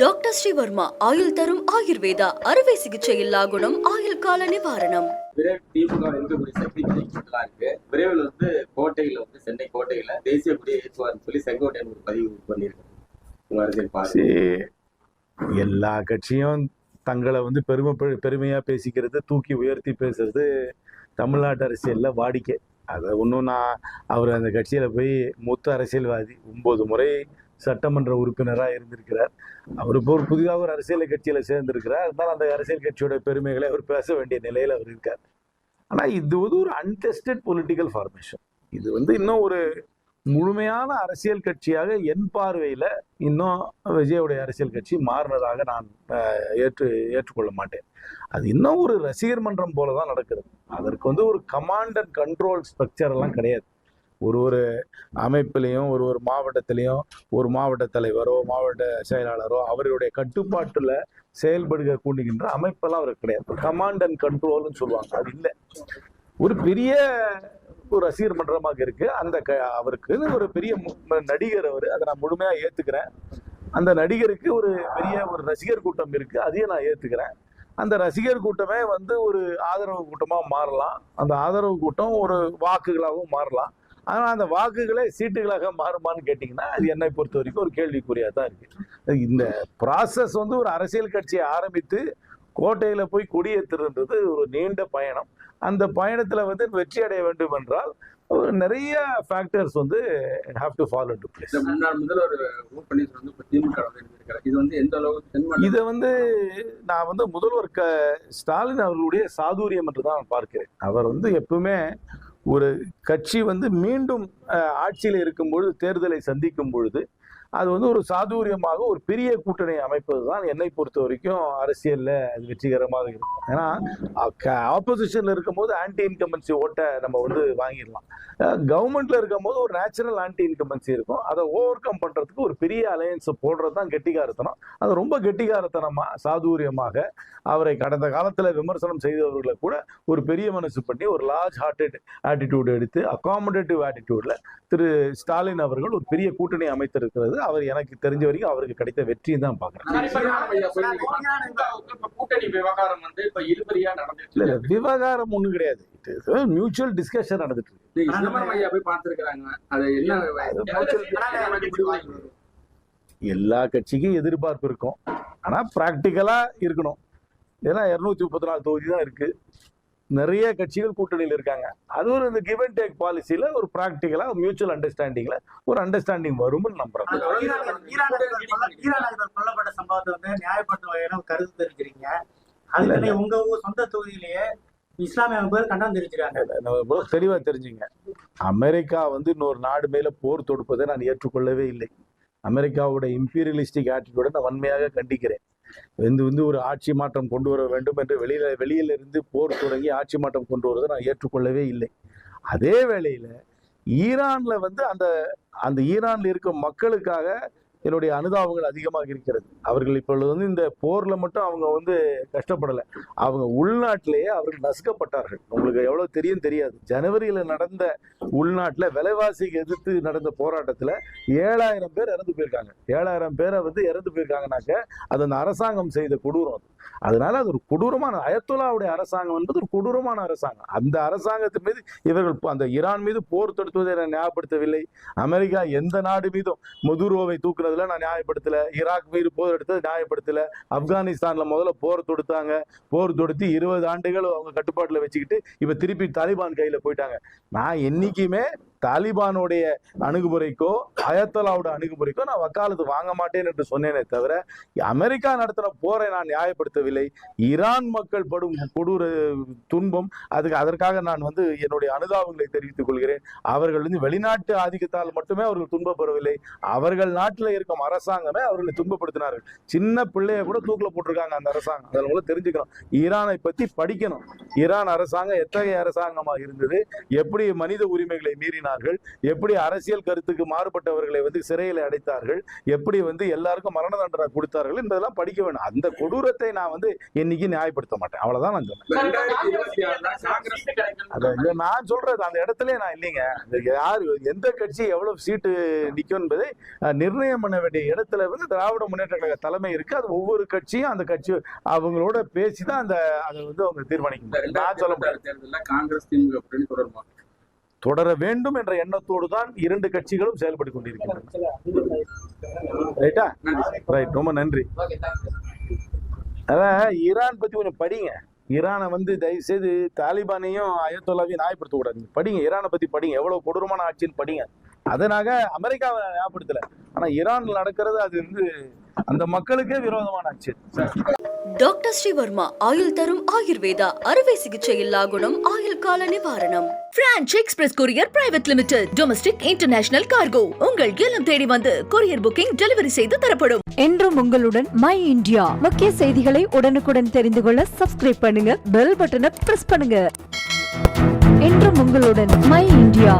Doctor Sreevarma ஆயுள் தரும் ஆயுர்வேதா அறுவை சிகிச்சை இல்லா குணம் ஆயுள் கால நிவாரணம். திமுக இருக்கக்கூடிய சக்தி இருக்கு. விரைவில் கோட்டையில சென்னை கோட்டையில தேசிய கொடியை ஏற்றுவார்னு சொல்லி செங்கோட்டையன் ஒரு பதிவு பண்ணியிருக்காங்க. எல்லா கட்சியும் தங்களை பெருமையா பேசிக்கிறது, தூக்கி உயர்த்தி பேசுறது தமிழ்நாட்டு அரசியல்ல வாடிக்கை. அதை ஒன்றும் அவர் அந்த கட்சியில போய் மூத்த அரசியல்வாதி 9 முறை சட்டமன்ற உறுப்பினராக இருந்திருக்கிறார். அவர் இப்போ புதிதாக ஒரு அரசியல் கட்சியில சேர்ந்திருக்கிறார். அதனால அந்த அரசியல் கட்சியோட பெருமைகளை அவர் பேச வேண்டிய நிலையில அவர் இருக்கார். ஆனா இது ஒரு அன்டெஸ்டட் பொலிட்டிக்கல் ஃபார்மேஷன். இது இன்னும் ஒரு முழுமையான அரசியல் கட்சியாக என் பார்வையில இன்னும் விஜயோடைய அரசியல் கட்சி மாறினதாக நான் ஏற்றுக்கொள்ள மாட்டேன். அது இன்னும் ஒரு ரசிகர் மன்றம் போலதான் நடக்கிறது. அதற்கு ஒரு கமாண்ட் அண்ட் கண்ட்ரோல் ஸ்ட்ரக்சர் எல்லாம் கிடையாது. ஒரு அமைப்பிலையும் ஒரு மாவட்டத்திலையும் ஒரு மாவட்ட தலைவரோ மாவட்ட செயலாளரோ அவருடைய கட்டுப்பாட்டுல செயல்படுக கூண்டுகின்ற அமைப்பெல்லாம் அவருக்கு கிடையாது. கமாண்ட் அண்ட் கண்ட்ரோல்னு சொல்லுவாங்க, அது இல்லை. ஒரு பெரிய ஒரு ரசிகர் மன்றமாக இருக்கு. அவருக்கு ஒரு பெரிய நடிகர் அவர், அதை நான் முழுமையா ஏத்துக்கிறேன். அந்த நடிகருக்கு ஒரு பெரிய ஒரு ரசிகர் கூட்டம் இருக்கு, அதையும் நான் ஏத்துக்கிறேன். அந்த ரசிகர் கூட்டமே ஒரு ஆதரவு கூட்டமா மாறலாம். அந்த ஆதரவு கூட்டம் ஒரு வாக்குகளாகவும் மாறலாம். ஆனா அந்த வாக்குகளே சீட்டுகளாக மாறுமான்னு கேட்டீங்கன்னா அது என்னை பொறுத்த வரைக்கும் ஒரு கேள்விக்குறியா தான் இருக்கு. இந்த ப்ராசஸ் ஒரு அரசியல் கட்சியை ஆரம்பித்து கோட்டையில போய் கொடியேற்றுறது ஒரு நீண்ட பயணம். அந்த பயணத்துல வெற்றி அடைய வேண்டும் என்றால் நிறைய factors have to fall into place. முன்னாள் முதல்வர் ஓ பன்னீர்செல்வம் திமுக இது எந்த அளவுக்கு இதை நான் முதல்வர் ஸ்டாலின் அவர்களுடைய சாதுரியம் என்று தான் பார்க்கிறேன். அவர் எப்பவுமே ஒரு கட்சி மீண்டும் ஆட்சியில் இருக்கும் பொழுது, தேர்தலை சந்திக்கும் பொழுது அது ஒரு சாதுரியமாக ஒரு பெரிய கூட்டணி அமைப்பது தான் என்னை பொறுத்த வரைக்கும் அரசியல்ல அது வெற்றிகரமாக இருக்கும். ஏன்னா ஆப்போசிஷன்ல இருக்கும் போது ஆன்டி இன்கம்பன்சி ஓட்டை நம்ம வாங்கிடலாம். கவர்மெண்ட்ல இருக்கும் போது ஒரு நேச்சுரல் ஆன்டி இன்கம்பன்சி இருக்கும். அதை ஓவர் கம் பண்றதுக்கு ஒரு பெரிய அலையன்ஸ் போடுறது தான் கெட்டிகாரத்தனம். அது ரொம்ப கெட்டிகாரத்தனமா சாதுரியமாக அவரை கடந்த காலத்துல விமர்சனம் செய்தவர்களை கூட ஒரு பெரிய மனசு பண்ணி ஒரு லார்ஜ் ஹார்ட்டட் ஆட்டிடியூட் எடுத்து அகாமடேட்டிவ் ஆட்டிடியூட்ல திரு ஸ்டாலின் அவர்கள் ஒரு பெரிய கூட்டணி அமைத்திருக்கிறது. அவர் எனக்கு தெரிஞ்ச வரைக்கும் அவருக்கு கிடைத்த வெற்றியை தான் பாக்குறேன். விவகாரம் ஒண்ணும் கிடையாது, மியூச்சுவல் டிஸ்கஷன் நடந்துட்டு இருக்கு. எல்லா கட்சிக்கும் எதிர்பார்ப்பு இருக்கும், ஆனா பிராக்டிக்கலா இருக்கணும். ஏன்னா 234 தொகுதி தான் இருக்கு. நிறைய கட்சிகள் கூட்டணியில் இருக்காங்க. அது இந்த கிவ் அண்ட் டேக் பாலிசியில ஒரு பிராக்டிக்கலா மியூச்சுவல் அண்டர்ஸ்டாண்டிங்ல ஒரு அண்டர்ஸ்டாண்டிங் வரும்னு நம்புறேன். கொல்லப்பட்ட சம்பவத்தை நியாயப்படுத்தும் வகையில கருத்து தெரிவிக்கிறீங்க. அதுல உங்க சொந்த தொகுதியிலேயே இஸ்லாமிய அமைப்புகள் கண்டனம் தெரிவிச்சிருக்காங்க. தெளிவா தெரிஞ்சுங்க, அமெரிக்கா இன்னொரு நாடு மேல போர் தொடுப்பதை நான் ஏற்றுக்கொள்ளவே இல்லை. அமெரிக்காவோட இம்பீரியலிஸ்டிக் ஆட்டிடியூட நான் வன்மையாக கண்டிக்கிறேன். ஒரு ஆட்சி மாற்றம் கொண்டு வர வேண்டும் என்று வெளியில இருந்து போர் தொடங்கி ஆட்சி மாற்றம் கொண்டு வருவதை நான் ஏற்றுக்கொள்ளவே இல்லை. அதே வேளையில ஈரான்ல அந்த ஈரான்ல இருக்கும் மக்களுக்காக என்னுடைய அனுதாபங்கள் அதிகமாக இருக்கிறது. அவர்கள் இப்பொழுது இந்த போர்ல மட்டும் அவங்க கஷ்டப்படலை, அவங்க உள்நாட்டிலேயே அவர்கள் நசுக்கப்பட்டார்கள். உங்களுக்கு எவ்வளவு தெரியாது, ஜனவரியில நடந்த உள்நாட்டுல விலைவாசிக்கு எதிர்த்து நடந்த போராட்டத்துல 7000 பேர் இறந்து போயிருக்காங்க. 7000 பேரை இறந்து போயிருக்காங்கனாக்க அது அந்த அரசாங்கம் செய்த கொடூரம். அதனால அது ஒரு கொடூரமான அயத்தொல்லாவுடைய அரசாங்கம் என்பது ஒரு கொடூரமான அரசாங்கம். அந்த அரசாங்கத்தின் மீது இவர்கள் அந்த ஈரான் மீது போர் தொடுத்துவதை நான் ஞாபகப்படுத்தவில்லை. அமெரிக்கா எந்த நாடு மீதும் மதுரோவை தூக்குறதுல நான் நியாயப்படுத்தல, ஈராக் மீது போர் எடுத்தது நியாயப்படுத்தல, ஆப்கானிஸ்தான்ல முதல்ல போர் தொடுத்தாங்க, போர் தொடுத்து 20 ஆண்டுகள் அவங்க கட்டுப்பாட்டுல வச்சுக்கிட்டு இப்ப திருப்பி தாலிபான் கையில போயிட்டாங்க. நான் என்னைக்குமே தாலிபானுடைய அணுகுமுறைக்கோ அயத்தொல்லாவோட அணுகுமுறைக்கோ நான் வக்காலத்து வாங்க மாட்டேன் என்று சொன்னேனே தவிர அமெரிக்கா நடத்தின போரை நான் நியாயப்படுத்தவில்லை. ஈரான் மக்கள் படும் கொடூர துன்பம், அதற்காக நான் என்னுடைய அனுதாபங்களை தெரிவித்துக் கொள்கிறேன். அவர்கள் வெளிநாட்டு ஆதிக்கத்தால் மட்டுமே அவர்கள் துன்பப்படவில்லை, அவர்கள் நாட்டில் இருக்கும் அரசாங்கமே அவர்களை துன்பப்படுத்தினார்கள். சின்ன பிள்ளைய கூட தூக்கில போட்டிருக்காங்க அந்த அரசாங்கம். அதில் தெரிஞ்சுக்கணும், ஈரானை பத்தி படிக்கணும். ஈரான் அரசாங்கம் எத்தகைய அரசாங்கமாக இருந்தது, எப்படி மனித உரிமைகளை மீறினார்கள், பண்ணார்கள், எப்படி அரசியல் கருத்துக்கு மாறுபட்டவர்களை வந்து சிறையில் அடைத்தார்கள், எப்படி வந்து எல்லாருக்கும் மரண தண்டனை கொடுத்தார்கள் என்பதெல்லாம் படிக்க வேணும். அந்த கொடூரத்தை நான் வந்து இன்னைக்கு நியாயப்படுத்த மாட்டேன். அவ்வளவுதான் நான் சொன்னேன். 2026 காங்கிரஸ் அதை நான் சொல்றது அந்த இடத்துல நான் இல்லைங்க. யாரு எந்த கட்சி எவ்வளவு சீட்டு நிற்கும் என்பதை நிர்ணயம் பண்ண வேண்டிய இடத்துல வந்து திராவிட முன்னேற்ற கழக தலைமை இருக்கு. அது ஒவ்வொரு கட்சியும் அந்த கட்சி அவங்களோட பேசிதான் அதை வந்து அவங்க தீர்மானிக்கணும். நான் சொல்ல முடியாது. தேர்தலில் காங்கிரஸ் திமுக கூட்டணி தொடருமா? தொடர வேண்டும் என்ற எண்ணத்தோடு தான் இரண்டு கட்சிகளும் செயல்பட்டு கொண்டிருக்கின்றன. ரைட்டா? ரைட், ரொம்ப நன்றி. அதான் ஈரான் பத்தி கொஞ்சம் படிங்க. ஈரானை வந்து தயவு செய்து தாலிபானையும் அயத்தொல்லாவையும் நியாயப்படுத்த கூடாது. படிங்க, ஈரானை பத்தி படிங்க, எவ்வளவு கொடூரமான ஆட்சின்னு படிங்க. அதனாக அமெரிக்காவை ஞாபகப்படுத்தல, ஆனா ஈரான்ல நடக்கிறது அது வந்து அந்த மக்களுக்கே விரோதமான ஆட்சி. டாக்டர் ஸ்ரீவர்மா ஆயுள் தரும் ஆயுர்வேதா அறுவை சிகிச்சை இல்லா குணம் ஆயுள் கால நிவாரணம். Branch express courier private limited. Domestic international cargo. உங்கள் இல்லம் தேடி வந்து கொரியர் புக்கிங் டெலிவரி செய்து தரப்படும். என்றும் உங்களுடன் மை இந்தியா. முக்கிய செய்திகளை உடனுக்குடன் தெரிந்து கொள்ள சப்ஸ்கிரைப் பண்ணுங்க, பெல் பட்டனை பிரஸ் பண்ணுங்க. என்றும் உங்களுடன் மை இந்தியா.